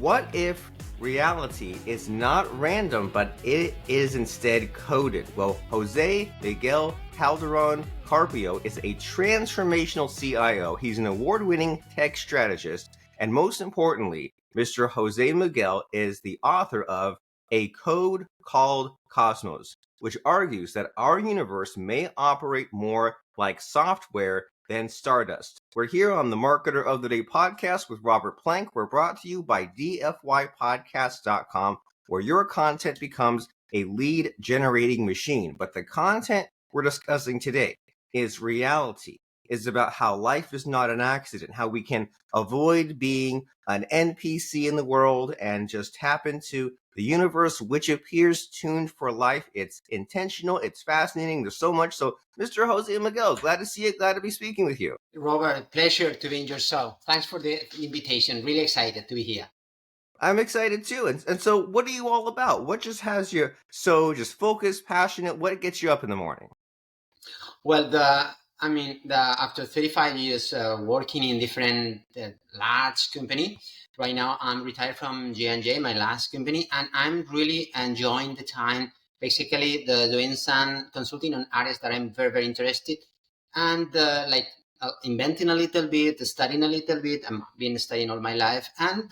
What if reality is not random, but it is instead coded? Well, Jose Miguel Calderon Carpio is a transformational CIO. He's an award-winning tech strategist. And most importantly, Mr. Jose Miguel is the author of A Code Called Cosmos, which argues that our universe may operate more like software than stardust. We're here on the Marketer of the Day podcast with Robert Plank. We're brought to you by dfypodcast.com, where your content becomes a lead generating machine. But the content we're discussing today is reality. It's about how life is not an accident, how we can avoid being an NPC in the world and just tap into the universe, which appears tuned for life. It's intentional. It's fascinating. There's so much. So, Mr. Jose Miguel, glad to see you. Glad to be speaking with you. Robert, pleasure to be in your show. Thanks for the invitation. Really excited to be here. I'm excited too. And so, what are you all about? What just has you so just focused, passionate? What gets you up in the morning? Well, after 35 years working in different large company, right now I'm retired from J&J, my last company, and I'm really enjoying the time, basically doing some consulting on areas that I'm very, very interested, and inventing a little bit, studying a little bit. I've been studying all my life, and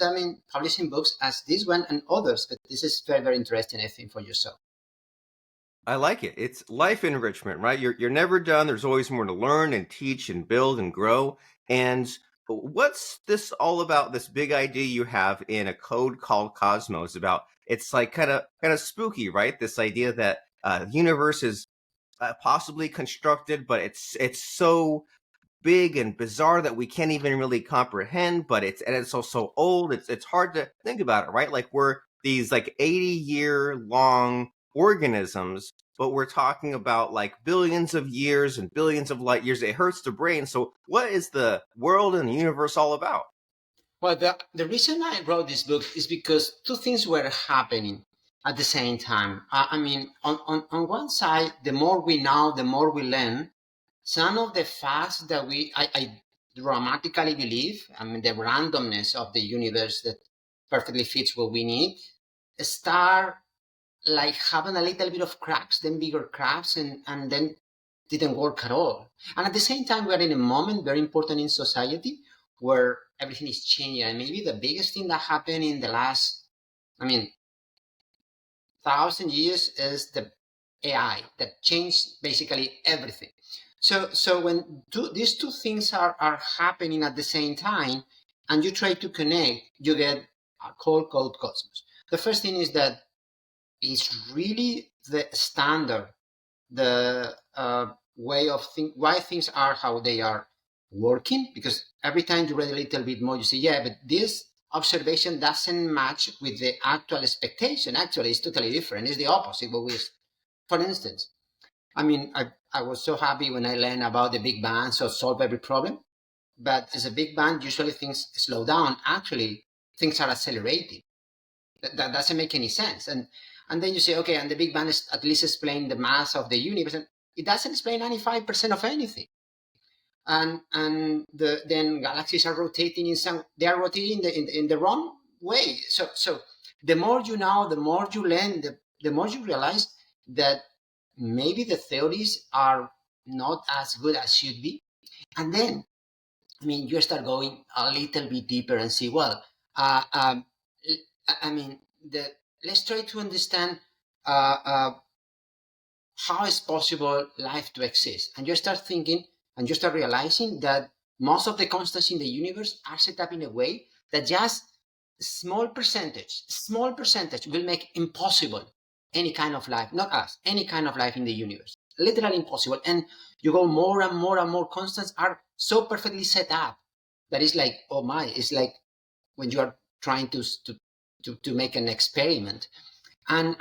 publishing books as this one and others, but this is very, very interesting, I think, for yourself. I like it. It's life enrichment, right? You're never done. There's always more to learn and teach and build and grow. And what's this all about? This big idea you have in A Code Called Cosmos about? It's like kind of spooky, right? This idea that the universe is possibly constructed, but it's so big and bizarre that we can't even really comprehend. But it's also old. It's hard to think about it, right? Like we're these like 80-year long organisms, but we're talking about like billions of years and billions of light years. It hurts the brain. So what is the world and the universe all about? Well, the reason I wrote this book is because two things were happening at the same time. On one side, the more we know, the more we learn. Some of the facts that I dramatically believe, the randomness of the universe that perfectly fits what we need, start like having a little bit of cracks, then bigger cracks, and then didn't work at all. And at the same time, we're in a moment very important in society where everything is changing. And maybe the biggest thing that happened in the last, 1,000 years is the AI that changed basically everything. So when these two things are happening at the same time, and you try to connect, you get a code called Cosmos. The first thing is that it's really the standard, the way of why things are how they are working, because every time you read a little bit more, you say, yeah, but this observation doesn't match with the actual expectation. Actually, it's totally different. It's the opposite. For instance, I was so happy when I learned about the Big Bang, so solve every problem. But as a Big Bang, usually things slow down. Actually, things are accelerating. That doesn't make any sense. And then you say, okay, and the Big Bang is at least explain the mass of the universe. And it doesn't explain 95% of anything. And then galaxies are rotating they are rotating in the wrong way. So the more you know, the more you learn, the more you realize that maybe the theories are not as good as should be. And then, you start going a little bit deeper and see, well, let's try to understand how it's possible life to exist. And you start thinking, and you start realizing that most of the constants in the universe are set up in a way that just small percentage will make impossible any kind of life, not us, any kind of life in the universe. Literally impossible. And you go more and more and more constants are so perfectly set up that it's like, oh my, it's like when you are trying to make an experiment. And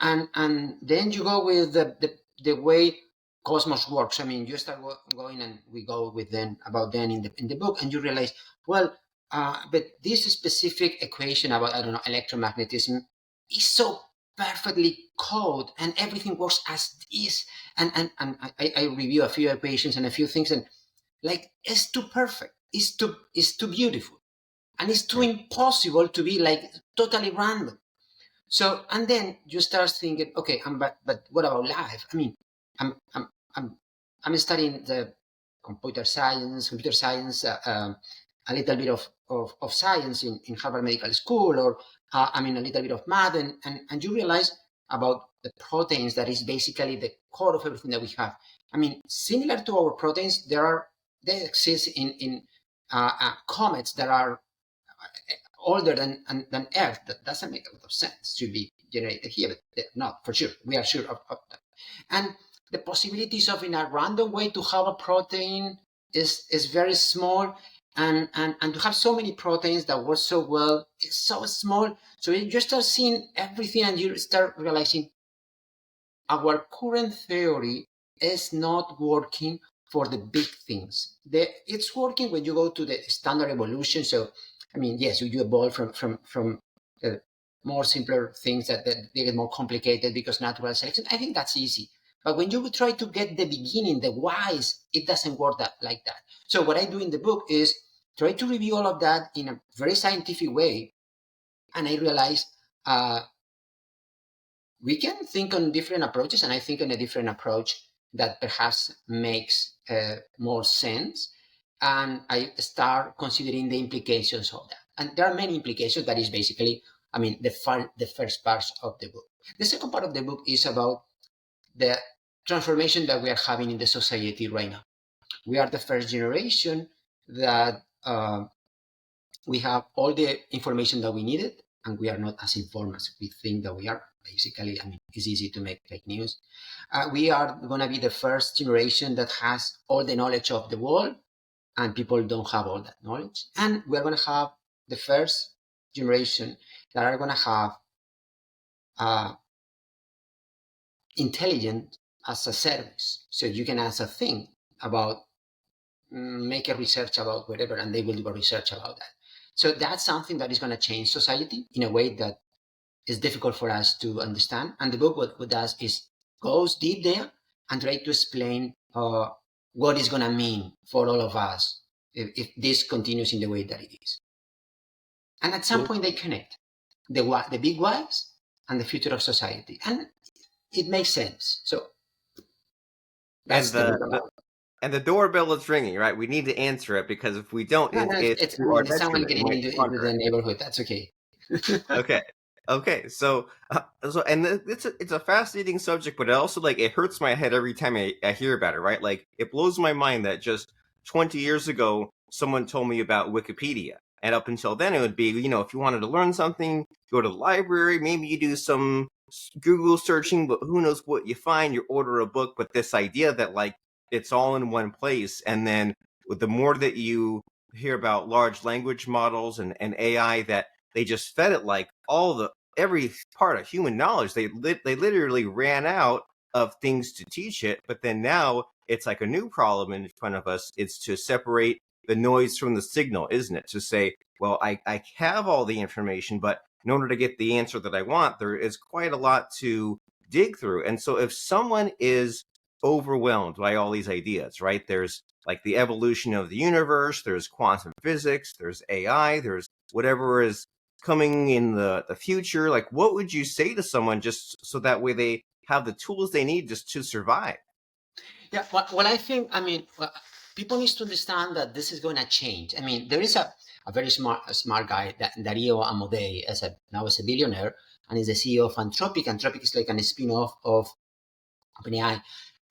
then you go with the way Cosmos works. You start going, and we go with about in the book, and you realize, well, but this specific equation about, electromagnetism is so perfectly coded, and everything works as is. And I review a few equations and a few things, and like, it's too perfect. It's too beautiful. and it's too Right. impossible to be like totally random. So, and then you start thinking, okay, but what about life? I mean, I'm I'm I'm I'm studying the computer science, a little bit of science in Harvard Medical School, or I mean a little bit of math, and you realize about the proteins that is basically the core of everything that we have. I mean, similar to our proteins, they exist in comets that are older than Earth. That doesn't make a lot of sense to be generated here, but they're not for sure. We are sure of that. And the possibilities of in a random way to have a protein is very small. And to have so many proteins that work so well, it's so small. So you start seeing everything and you start realizing our current theory is not working for the big things. It's working when you go to the standard evolution. So, I mean, yes, you evolve from more simpler things that they get more complicated because natural selection. I think that's easy. But when you try to get the beginning, the whys, it doesn't work like that. So what I do in the book is try to review all of that in a very scientific way, and I realize we can think on different approaches, and I think on a different approach that perhaps makes more sense. And I start considering the implications of that. And there are many implications. That is basically, I mean, the first part of the book. The second part of the book is about the transformation that we are having in the society right now. We are the first generation that we have all the information that we needed, and we are not as informed as we think that we are. Basically, I mean, it's easy to make fake news. We are going to be the first generation that has all the knowledge of the world, and people don't have all that knowledge. And we're going to have the first generation that are going to have uh, intelligence as a service. So you can ask a thing about, make a research about whatever, and they will do a research about that. So that's something that is going to change society in a way that is difficult for us to understand. And the book, what does is goes deep there and try to explain what it's going to mean for all of us if this continues in the way that it is. And at some Well, point, they connect the big whys and the future of society, and it makes sense. So and that's the book about. and the doorbell is ringing, right? We need to answer it because if we don't, No, no, it's I to our mean, it's someone detriment. We getting might into squander the it. neighborhood. That's okay. Okay. Okay. So it's a fascinating subject, but it also like it hurts my head every time I hear about it, right? Like it blows my mind that just 20 years ago someone told me about Wikipedia. And up until then it would be, if you wanted to learn something, go to the library, maybe you do some Google searching, but who knows what you find, you order a book, but this idea that like it's all in one place, and then with the more that you hear about large language models and AI, that they just fed it like every part of human knowledge. They literally ran out of things to teach it, but then now it's like a new problem in front of us. It's to separate the noise from the signal, isn't it? To say, well, I have all the information, but in order to get the answer that I want, there is quite a lot to dig through. And so if someone is overwhelmed by all these ideas, right? There's like the evolution of the universe, there's quantum physics, there's AI, there's whatever is coming in the future. Like, what would you say to someone just so that way they have the tools they need just to survive? Yeah, well, I think, I mean, people need to understand that this is going to change. I mean, there is a very smart guy, Dario Amodei, now is a billionaire, and is the CEO of Anthropic. Anthropic is like a spin-off of OpenAI.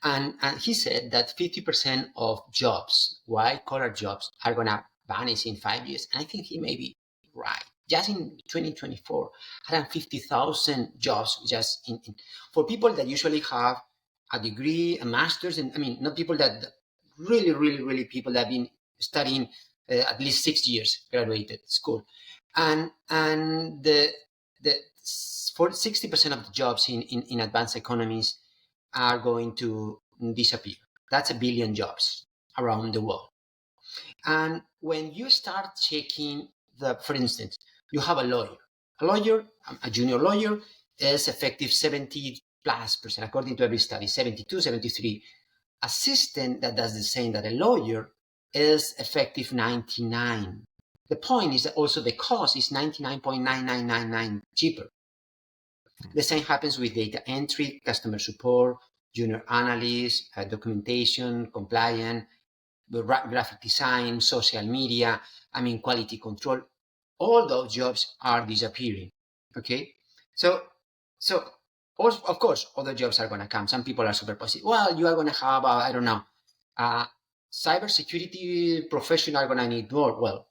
And he said that 50% of jobs, white-collar jobs, are going to vanish in 5 years. And I think he may be right. Just in 2024, 150,000 jobs just for people that usually have a degree, a master's, and I mean, not people that really, really, really people that have been studying at least 6 years, graduated school. And the for 60% of the jobs in advanced economies are going to disappear. That's a billion jobs around the world. And when you start checking for instance, you have a lawyer. A junior lawyer is effective 70+%, according to every study, 72, 73. Assistant that does the same that a lawyer is effective 99. The point is that also the cost is 99.9999 cheaper. The same happens with data entry, customer support, junior analysts, documentation, compliance, graphic design, social media, quality control. All those jobs are disappearing. Okay, so so of course other jobs are going to come. Some people are super positive. Well, you are going to have I don't know, cybersecurity professional are going to need more. Well,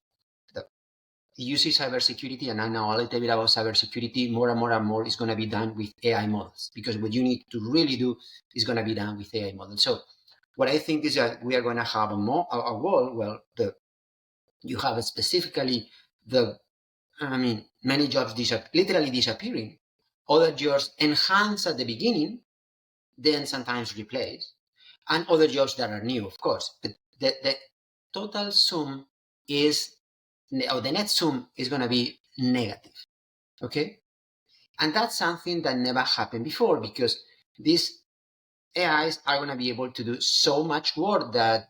you see cybersecurity, and I know a little bit about cybersecurity. More and more and more is going to be done with AI models, because what you need to really do is going to be done with AI models. So what I think is that we are going to have a world where you have specifically many jobs literally disappearing, other jobs enhanced at the beginning, then sometimes replaced, and other jobs that are new, of course. But the total sum is, or the net sum is going to be negative. Okay, and that's something that never happened before, because these AIs are going to be able to do so much work that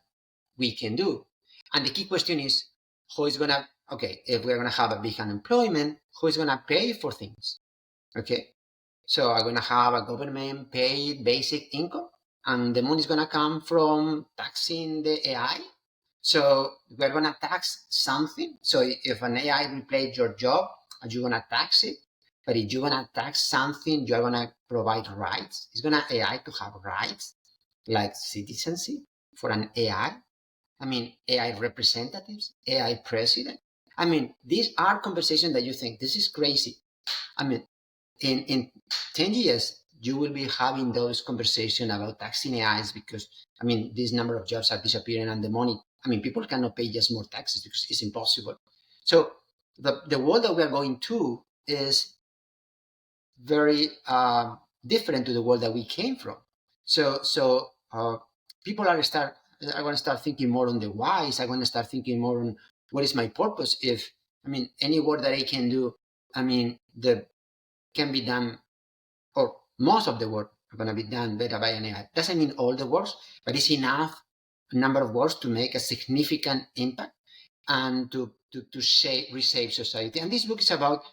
we can do. And the key question is, who is going to, okay, if we're going to have a big unemployment, who is going to pay for things? Okay, so I'm going to have a government paid basic income, and the money is going to come from taxing the AI. So we're going to tax something. So if an AI replaces your job, are you going to tax it? But if you're going to tax something, you're going to provide rights. It's going to AI to have rights like citizenship for an AI. AI representatives, AI president. These are conversations that you think this is crazy. In 10 years, you will be having those conversations about taxing AIs, because, this number of jobs are disappearing, and the money, people cannot pay just more taxes because it's impossible. So the world that we are going to is very different to the world that we came from. So people are going to start thinking more on the whys. I want to start thinking more on what is my purpose. If any work that I can do, the can be done, or most of the work are going to be done better by an AI. Doesn't mean all the works, but it's enough number of works to make a significant impact and to reshape society. And this book is about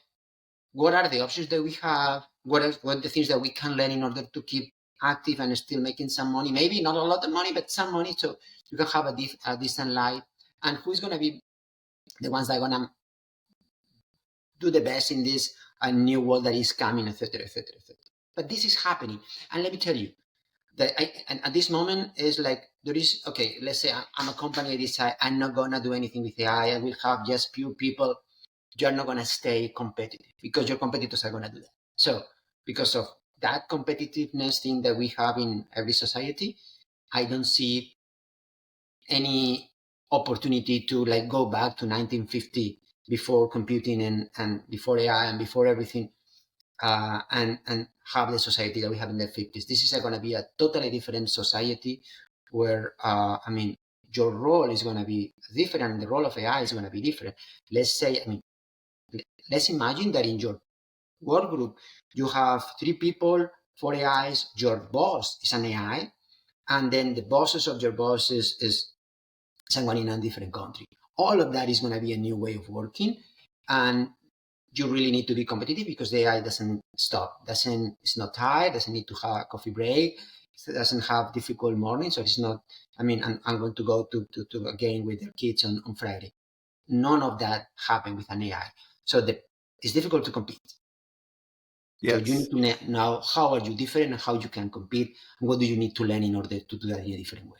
what are the options that we have, what are the things that we can learn in order to keep active and still making some money. Maybe not a lot of money, but some money, so you can have a decent life. And who's going to be the ones that are going to do the best in this new world that is coming, etc., etc., etc. But this is happening, and let me tell you that and at this moment is like there is, okay, let's say I'm a company, I decide I'm not gonna do anything with AI. I will have just few people. You're not gonna stay competitive because your competitors are gonna do that. So because of that competitiveness thing that we have in every society, I don't see any opportunity to like go back to 1950 before computing and before AI and before everything, and have the society that we have in the 50s. This is going to be a totally different society where, your role is going to be different, and the role of AI is going to be different. Let's say, let's imagine that in your work group, you have 3 people, 4 AIs, your boss is an AI, and then the bosses of your bosses is someone in a different country. All of that is going to be a new way of working, and you really need to be competitive because the AI doesn't stop, it's not tired, doesn't need to have a coffee break, it doesn't have difficult mornings, so it's not, I'm going to go to a game with their kids on Friday. None of that happened with an AI. So it's difficult to compete. So you Yes. need to know how are you different and how you can compete, and what do you need to learn in order to do that in a different way.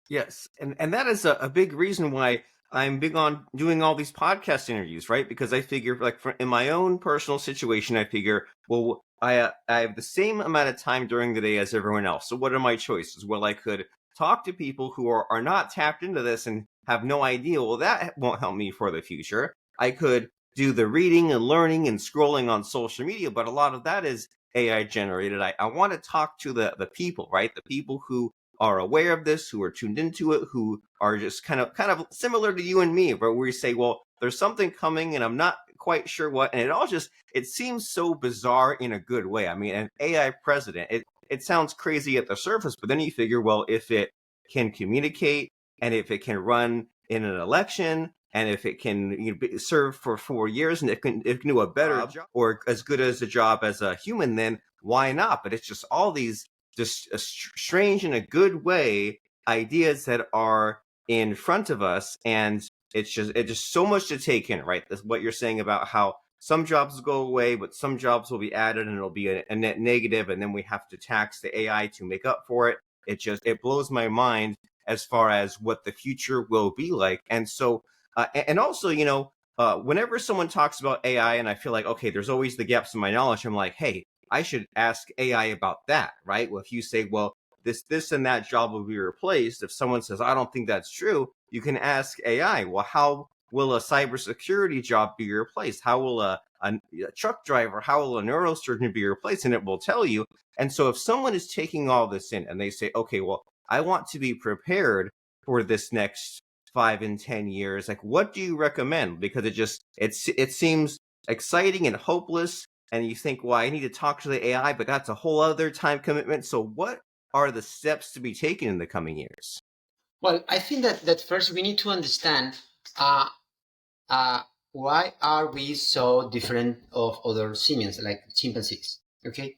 Yes, and that is a big reason why I'm big on doing all these podcast interviews, right? Because I figure, like, in my own personal situation, I figure, well, I have the same amount of time during the day as everyone else. So what are my choices? Well, I could talk to people who are not tapped into this and have no idea. Well, that won't help me for the future. I could do the reading and learning and scrolling on social media, but a lot of that is AI generated. I want to talk to the people, right? The people who are aware of this, who are tuned into it, who are just kind of similar to you and me, where we say, well, there's something coming and I'm not quite sure what, and it seems so bizarre in a good way. An AI president, it sounds crazy at the surface, but then you figure, well, if it can communicate and if it can run in an election and if it can serve for 4 years and it can do a better job or as good as a job as a human, then why not? But it's just all these just strange in a good way ideas that are in front of us, and it's just so much to take in, right? That's what you're saying about how some jobs will go away, but some jobs will be added, and it'll be a net negative, and then we have to tax the AI to make up for it. It blows my mind as far as what the future will be like, and so and also, whenever someone talks about AI, and I feel like, okay, there's always the gaps in my knowledge. I'm like, hey, I should ask AI about that, right? Well, if you say, well, this and that job will be replaced, if someone says, I don't think that's true, you can ask AI, well, how will a cybersecurity job be replaced? How will a truck driver, how will a neurosurgeon be replaced? And it will tell you. And so if someone is taking all this in and they say, okay, well, I want to be prepared for this next 5 and 10 years, like, what do you recommend? Because it seems exciting and hopeless, and you think, well, I need to talk to the AI, but that's a whole other time commitment. So what are the steps to be taken in the coming years? Well, I think that first we need to understand uh, why are we so different of other simians like chimpanzees. Okay,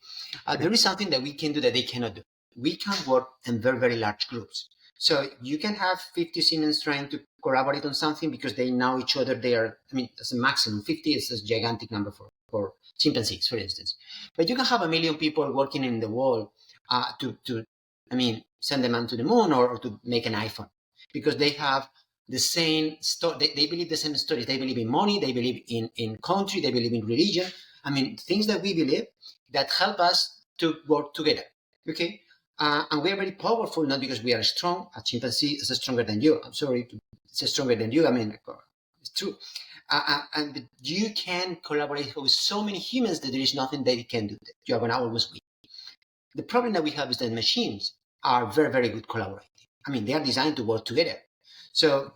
there is something that we can do that they cannot do. We can work in very, very large groups. So you can have 50 simians trying to collaborate on something because they know each other. They are, I mean, as a maximum 50 is a gigantic number for chimpanzees, for instance. But you can have 1 million people working in the world to I mean, send a man to the moon or to make an iPhone, because they have the same story. They believe the same stories. They believe in money. They believe in country. They believe in religion. I mean, things that we believe that help us to work together. Okay. And we are very powerful, not because we are strong. A chimpanzee is stronger than you. I'm sorry, it's stronger than you. I mean, it's true. And you can collaborate with so many humans that there is nothing they can do. You are going to always win. The problem that we have is that machines are very, very good collaborating. I mean, they are designed to work together. So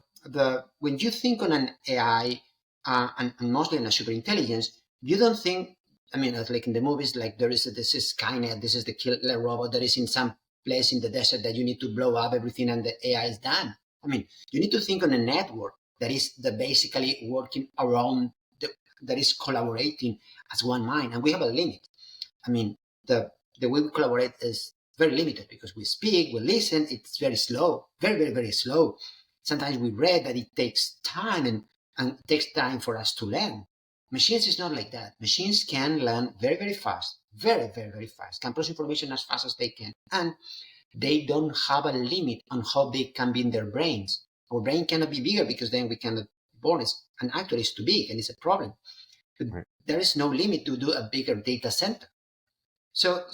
when you think on an AI and mostly on a super intelligence, you don't think, I mean, like in the movies, like this is Skynet, this is the killer robot that is in some place in the desert that you need to blow up everything and the AI is done. I mean, you need to think on a network that is basically working around, that is collaborating as one mind. And we have a limit. I mean, the way we collaborate is very limited because we speak, we listen, it's very slow, very, very, very slow. Sometimes we read that it takes time and it takes time for us to learn. Machines is not like that. Machines can learn very, very fast, very, very, very fast, can process information as fast as they can. And they don't have a limit on how big can be in their brains. Our brain cannot be bigger because then we cannot born it. And actually it's too big and it's a problem. But Right. there is no limit to do a bigger data center. So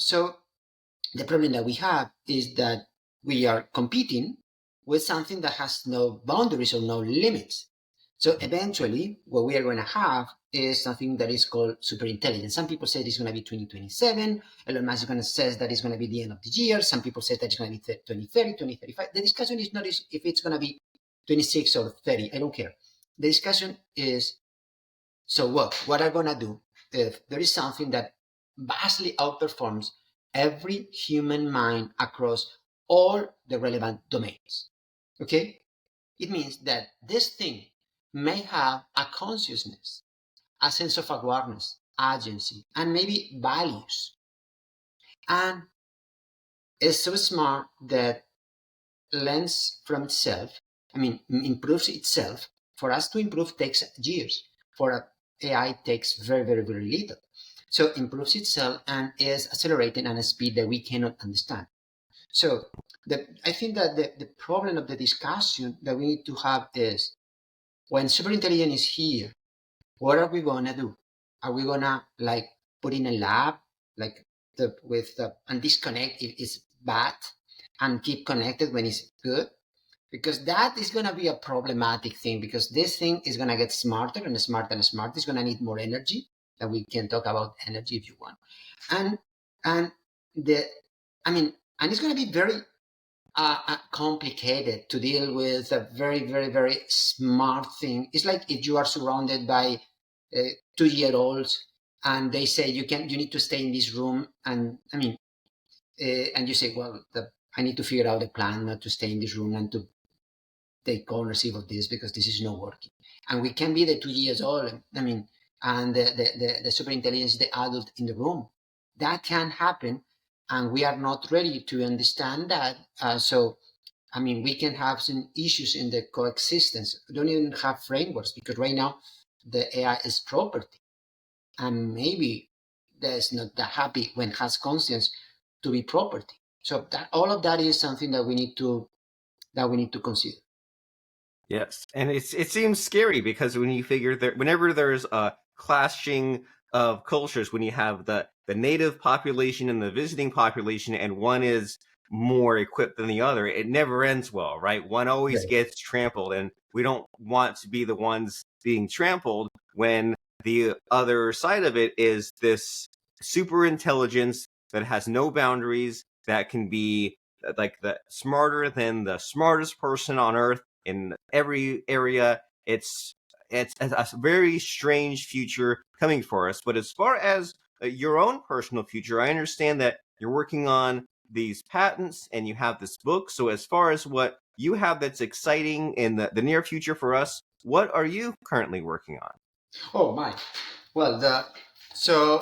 the problem that we have is that we are competing with something that has no boundaries or no limits. So eventually, what we are going to have is something that is called superintelligence. Some people say it's going to be 2027. Elon Musk is going to say that it's going to be the end of the year. Some people say that it's going to be 2030, 2035. The discussion is not if it's going to be 26 or 30. I don't care. The discussion is, so what are going to do if there is something that vastly outperforms every human mind across all the relevant domains? Okay? It means that this thing may have a consciousness, a sense of awareness, agency, and maybe values. And it's so smart that learns from itself, I mean, improves itself. For us to improve takes years. For AI takes very, very, very little. So improves itself and is accelerating at a speed that we cannot understand. So I think that the problem of the discussion that we need to have is, when superintelligence is here, what are we gonna do? Are we gonna like put in a lab, like and disconnect if it's bad, and keep connected when it's good? Because that is gonna be a problematic thing. Because this thing is gonna get smarter and smarter and smarter. It's gonna need more energy. And we can talk about energy if you want. And and the I mean, and it's gonna be very complicated to deal with a very, very, very smart thing. It's like if you are surrounded by 2-year-olds and they say you need to stay in this room, and I mean, and you say, well, I need to figure out a plan not to stay in this room and to take ownership of this because this is not working. And we can be the 2 years old, I mean, and the super intelligence, the adult in the room. That can happen, and we are not ready to understand that. So, I mean, we can have some issues in the coexistence. We don't even have frameworks because right now the AI is property, and maybe there's not that happy when it has conscience to be property. So that all of that is something that we need to consider. Yes, and it seems scary because when you figure that whenever there's a clashing of cultures, when you have the native population and the visiting population, and one is more equipped than the other, it never ends well, right? One always Right. gets trampled, and we don't want to be the ones being trampled when the other side of it is this super intelligence that has no boundaries, that can be like the smarter than the smartest person on earth in every area. It's a very strange future coming for us. But as far as your own personal future, I understand that you're working on these patents and you have this book. So as far as what you have that's exciting in the near future for us, what are you currently working on? Oh my. Well, the so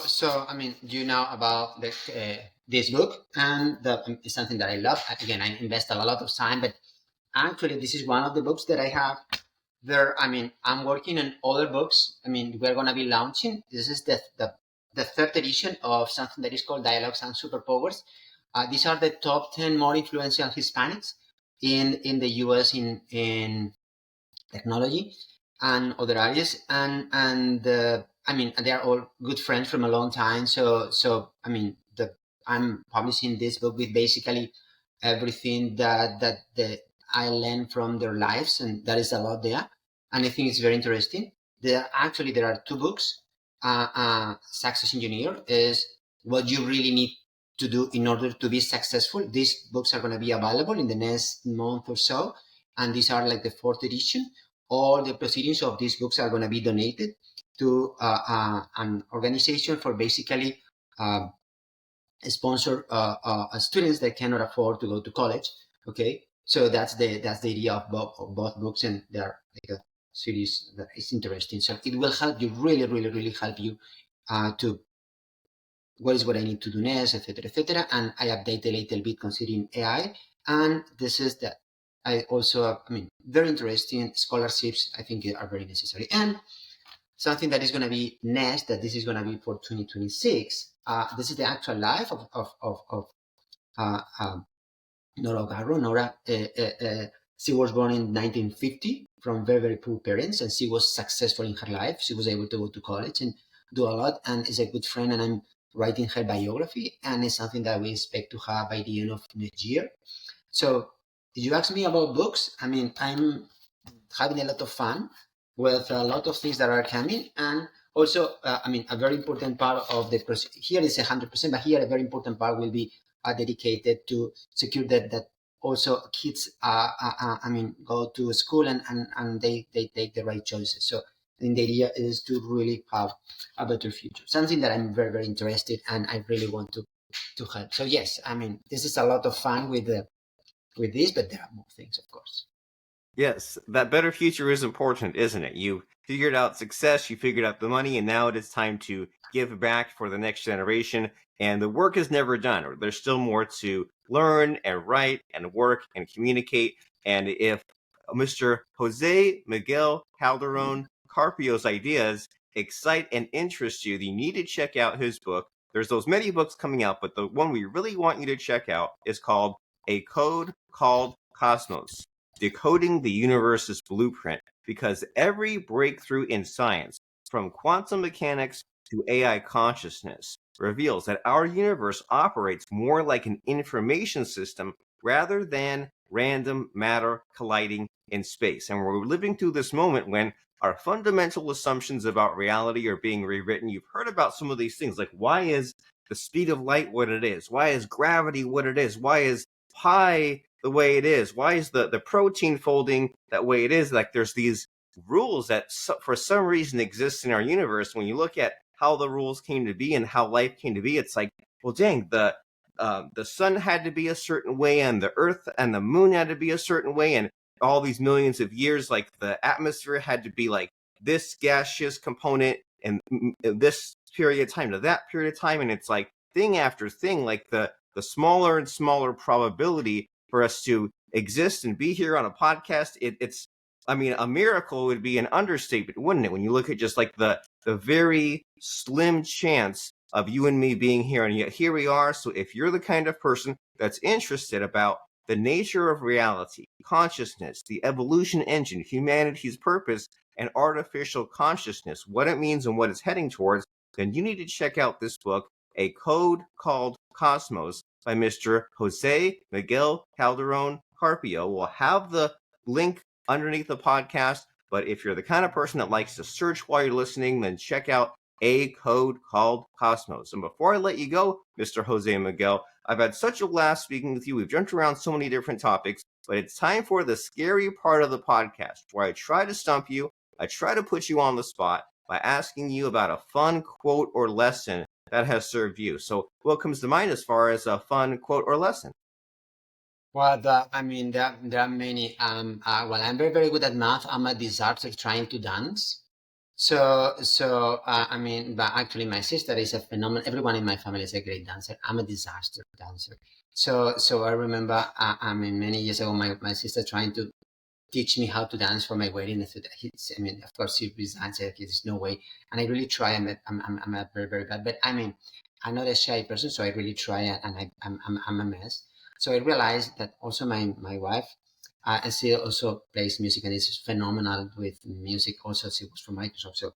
I mean, you know about this book, and it's something that I love. Again, I invest a lot of time, but actually, this is one of the books that I have. There, I mean, I'm working on other books. I mean, we're gonna be launching. This is the third edition of something that is called Dialogues and Superpowers. These are the top 10 more influential Hispanics in the U.S. in technology and other areas, and I mean, they are all good friends from a long time. So I mean, I'm publishing this book with basically everything that I learned from their lives, and that is a lot there. And I think it's very interesting. There are two books. Success Engineer is what you really need to do in order to be successful. These books are going to be available in the next month or so, and these are like the fourth edition. All the proceedings of these books are going to be donated to an organization for basically uh, sponsor students that cannot afford to go to college. Okay, so that's the idea of both books, and they're like a series that is interesting. So it will help you, really, really, really help you to what is what I need to do next, etc., etc. And I update a little bit considering AI, and this is that. I also, I mean, very interesting scholarships. I think are very necessary, and something that is going to be next. That this is going to be for 2026. This is the actual life of Nora Garro. Nora, she was born in 1950 from very, very poor parents, and she was successful in her life. She was able to go to college and do a lot, and is a good friend. And I'm writing her biography, and it's something that we expect to have by the end of next year. So, did you ask me about books? I mean, I'm having a lot of fun with a lot of things that are coming, and also I mean, a very important part of the process here is 100%, but here a very important part will be dedicated to secure that also kids I mean, go to school, and they take the right choices. So I think the idea is to really have a better future, something that I'm very, very interested, and I really want to help. So yes, I mean, this is a lot of fun with this, but there are more things, of course. Yes, that better future is important, isn't it? You figured out success, you figured out the money, and now it is time to give back for the next generation. And the work is never done, or there's still more to learn and write and work and communicate. And if Mr. Jose Miguel Calderon Carpio's ideas excite and interest you, then you need to check out his book. There's those many books coming out, but the one we really want you to check out is called A Code Called Cosmos: Decoding the Universe's Blueprint, because every breakthrough in science, from quantum mechanics to AI consciousness, reveals that our universe operates more like an information system rather than random matter colliding in space. And we're living through this moment when our fundamental assumptions about reality are being rewritten. You've heard about some of these things, like why is the speed of light what it is? Why is gravity what it is? Why is pi the way it is? Why is the protein folding that way it is? Like there's these rules that for some reason exist in our universe. When you look at how the rules came to be and how life came to be, it's like, well, dang, the sun had to be a certain way, and the earth and the moon had to be a certain way, and all these millions of years, like the atmosphere had to be like this gaseous component and this period of time to that period of time, and it's like thing after thing, like the smaller and smaller probability for us to exist and be here on a podcast. It's, I mean, a miracle would be an understatement, wouldn't it? When you look at just like the very slim chance of you and me being here, and yet here we are. So if you're the kind of person that's interested about the nature of reality, consciousness, the evolution engine, humanity's purpose, and artificial consciousness, what it means and what it's heading towards, then you need to check out this book, A Code Called Cosmos, by Mr. Jose Miguel Calderon Carpio. We'll have the link underneath the podcast, but if you're the kind of person that likes to search while you're listening, then check out A Code Called Cosmos. And before I let you go, Mr. Jose Miguel, I've had such a blast speaking with you. We've jumped around so many different topics, but it's time for the scary part of the podcast where I try to stump you. I try to put you on the spot by asking you about a fun quote or lesson that has served you. So what comes to mind as far as a fun quote or lesson? Well, I mean, there are many. Well, I'm very, very good at math. I'm a disaster trying to dance. I mean, but actually, my sister is a phenomenal. Everyone in my family is a great dancer. I'm a disaster dancer. So I remember, I mean, many years ago, my sister trying to teach me how to dance for my wedding. I said, I mean, of course, she resigned. Said, okay, there's no way. And I really try. I'm a very, very bad. But I mean, I'm not a shy person, so I really try, and I'm a mess. So I realized that also my wife, and she also plays music and is phenomenal with music. Also, she was from Microsoft, so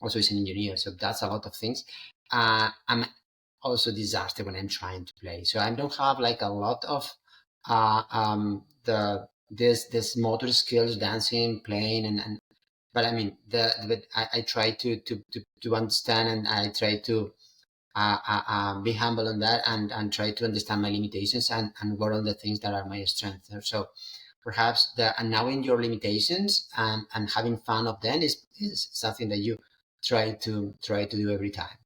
also is an engineer. So that's a lot of things. I'm also disaster when I'm trying to play. So I don't have like a lot of this motor skills, dancing, playing, and but I mean but I try to understand, and I try to be humble on that, and try to understand my limitations, and work on the things that are my strengths. So perhaps the and knowing your limitations, and having fun of them is something that you try to do every time.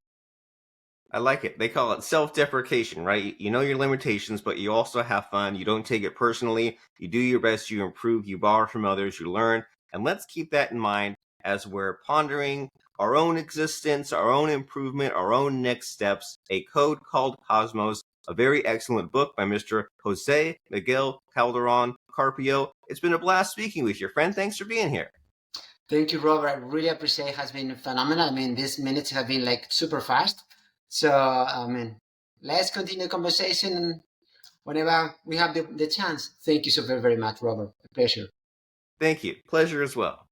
I like it. They call it self-deprecation, right? You know your limitations, but you also have fun. You don't take it personally. You do your best, you improve, you borrow from others, you learn. And let's keep that in mind as we're pondering our own existence, our own improvement, our own next steps. A Code Called Cosmos, a very excellent book by Mr. Jose Miguel Calderon Carpio. It's been a blast speaking with you, friend. Thanks for being here. Thank you, Robert. I really appreciate it. Has been phenomenal. I mean, these minutes have been like super fast. So, I mean, let's continue the conversation whenever we have the chance. Thank you so very, very much, Robert. A pleasure. Thank you. Pleasure as well.